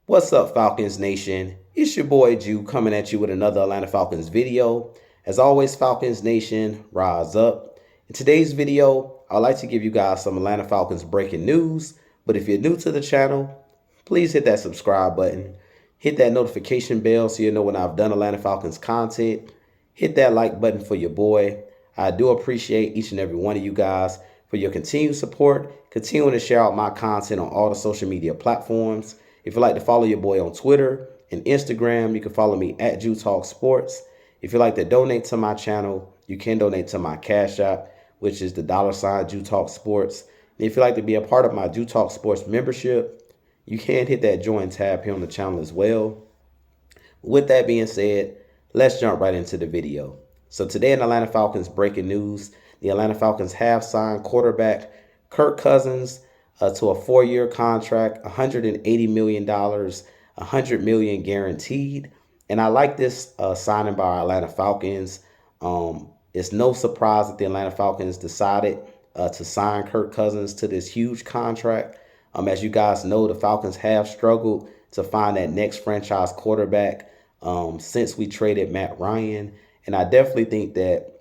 What's up, Falcons Nation? It's your boy Jew coming at you with another Atlanta Falcons video. As always, Falcons Nation, rise up. In today's video, I'd like to give you guys some Atlanta Falcons breaking news. But if you're new to the channel, please hit that subscribe button. Hit that notification bell so you know when I've done Atlanta Falcons content. Hit that like button for your boy. I do appreciate each and every one of you guys for your continued support, continuing to share out my content on all the social media platforms. If you'd like to follow your boy on Twitter and Instagram, you can follow me at Jew Talk Sports. If you'd like to donate to my channel, you can donate to my Cash App, which is the $ Jew Talk Sports. And if you'd like to be a part of my Jew Talk Sports membership, you can hit that join tab here on the channel as well. With that being said, let's jump right into the video. So today in Atlanta Falcons breaking news, the Atlanta Falcons have signed quarterback Kirk Cousins to a 4-year contract, $180 million, $100 million guaranteed. And I like this signing by our Atlanta Falcons. It's no surprise that the Atlanta Falcons decided to sign Kirk Cousins to this huge contract. As you guys know, the Falcons have struggled to find that next franchise quarterback since we traded Matt Ryan. And I definitely think that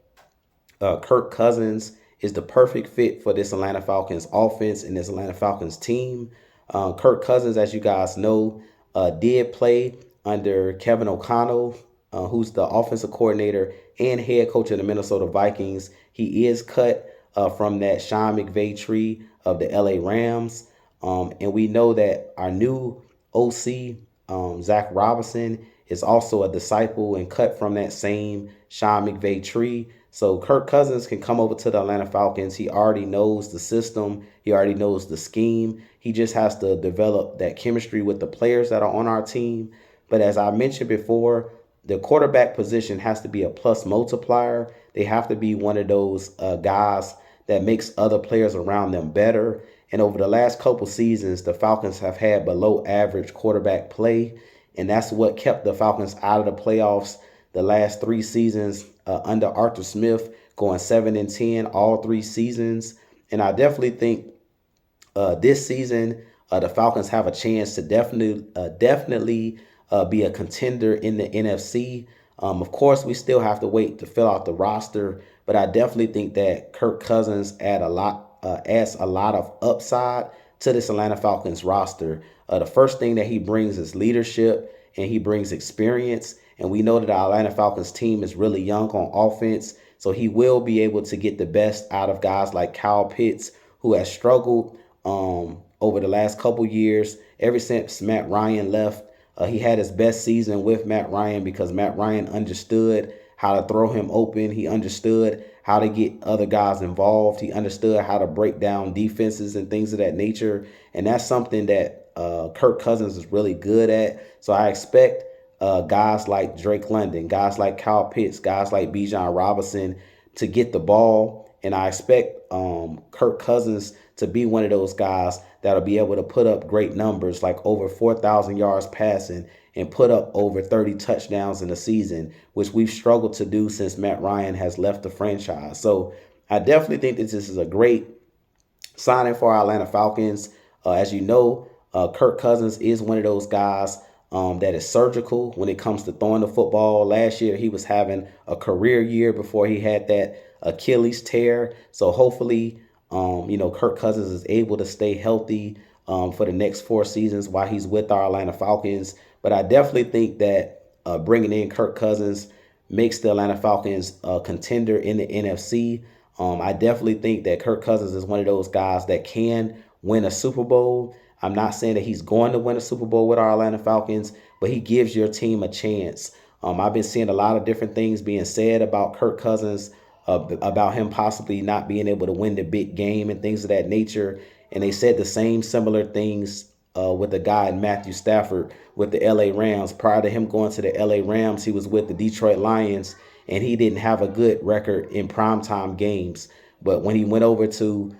Kirk Cousins is the perfect fit for this Atlanta Falcons offense and this Atlanta Falcons team. Kirk Cousins, as you guys know, did play under Kevin O'Connell, who's the offensive coordinator and head coach of the Minnesota Vikings. He is cut from that Sean McVay tree of the LA Rams. And we know that our new OC, Zach Robinson, is also a disciple and cut from that same Sean McVay tree. So Kirk Cousins can come over to the Atlanta Falcons. He already knows the system. He already knows the scheme. He just has to develop that chemistry with the players that are on our team. But as I mentioned before, the quarterback position has to be a plus multiplier. They have to be one of those guys that makes other players around them better. And over the last couple seasons, the Falcons have had below average quarterback play. And that's what kept the Falcons out of the playoffs the last 3 seasons under Arthur Smith, going 7-10 all 3 seasons. And I definitely think this season the Falcons have a chance to definitely be a contender in the NFC. Of course, we still have to wait to fill out the roster, but I definitely think that Kirk Cousins adds a lot of upside to this Atlanta Falcons roster. The first thing that he brings is leadership, and he brings experience. And we know that our Atlanta Falcons team is really young on offense, so he will be able to get the best out of guys like Kyle Pitts, who has struggled over the last couple years. Ever since Matt Ryan left, he had his best season with Matt Ryan because Matt Ryan understood how to throw him open. He understood how to get other guys involved. He understood how to break down defenses and things of that nature. And that's something that Kirk Cousins is really good at. So I expect guys like Drake London, guys like Kyle Pitts, guys like Bijan Robinson to get the ball. And I expect Kirk Cousins to be one of those guys that'll be able to put up great numbers, like over 4,000 yards passing and put up over 30 touchdowns in a season, which we've struggled to do since Matt Ryan has left the franchise. So I definitely think that this is a great signing for our Atlanta Falcons. As you know, Kirk Cousins is one of those guys that is surgical when it comes to throwing the football. Last year, he was having a career year before he had that Achilles tear. So hopefully, Kirk Cousins is able to stay healthy for the next 4 seasons while he's with our Atlanta Falcons. But I definitely think that bringing in Kirk Cousins makes the Atlanta Falcons a contender in the NFC. I definitely think that Kirk Cousins is one of those guys that can win a Super Bowl. I'm not saying that he's going to win a Super Bowl with our Atlanta Falcons, but he gives your team a chance. I've been seeing a lot of different things being said about Kirk Cousins, about him possibly not being able to win the big game and things of that nature. And they said the same similar things with the guy Matthew Stafford with the LA Rams. Prior to him going to the LA Rams, he was with the Detroit Lions, and he didn't have a good record in primetime games. But when he went over to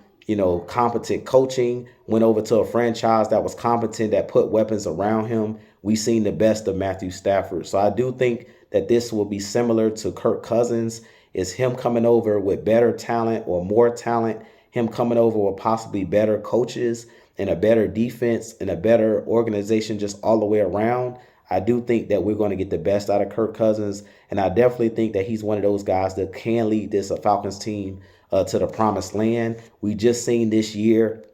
competent coaching, went over to a franchise that was competent, that put weapons around him, we seen the best of Matthew Stafford. So I do think that this will be similar to Kirk Cousins. Is him coming over with better talent or more talent, him coming over with possibly better coaches, and a better defense and a better organization just all the way around, I do think that we're going to get the best out of Kirk Cousins. And I definitely think that he's one of those guys that can lead this Falcons team to the promised land. We just seen this year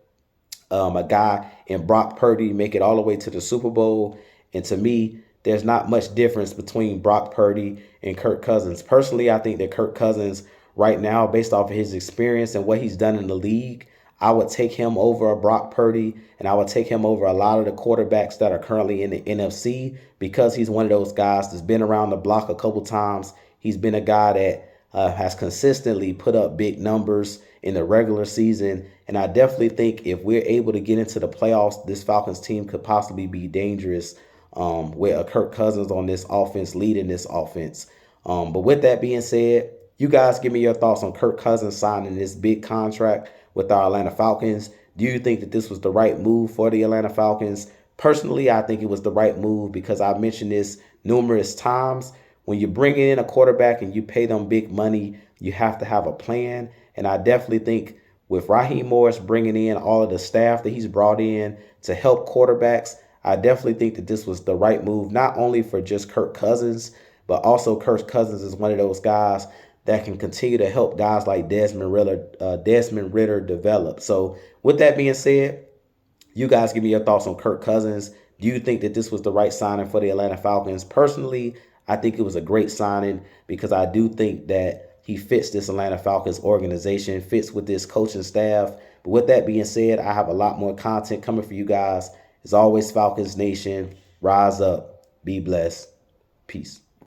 a guy in Brock Purdy make it all the way to the Super Bowl. And to me, there's not much difference between Brock Purdy and Kirk Cousins. Personally, I think that Kirk Cousins right now, based off of his experience and what he's done in the league, I would take him over a Brock Purdy, and I would take him over a lot of the quarterbacks that are currently in the NFC, because he's one of those guys that's been around the block a couple times. He's been a guy that has consistently put up big numbers in the regular season. And I definitely think if we're able to get into the playoffs, this Falcons team could possibly be dangerous with a Kirk Cousins on this offense, leading this offense. But with that being said, you guys give me your thoughts on Kirk Cousins signing this big contract with our Atlanta Falcons. Do you think that this was the right move for the Atlanta Falcons? Personally, I think it was the right move because I've mentioned this numerous times. When you bring in a quarterback and you pay them big money, you have to have a plan. And I definitely think with Raheem Morris bringing in all of the staff that he's brought in to help quarterbacks, I definitely think that this was the right move, not only for just Kirk Cousins, but also Kirk Cousins is one of those guys that can continue to help guys like Desmond Ridder develop. So with that being said, you guys give me your thoughts on Kirk Cousins. Do you think that this was the right signing for the Atlanta Falcons? Personally, I think it was a great signing because I do think that he fits this Atlanta Falcons organization, fits with this coaching staff. But with that being said, I have a lot more content coming for you guys. As always, Falcons Nation, rise up, be blessed, peace.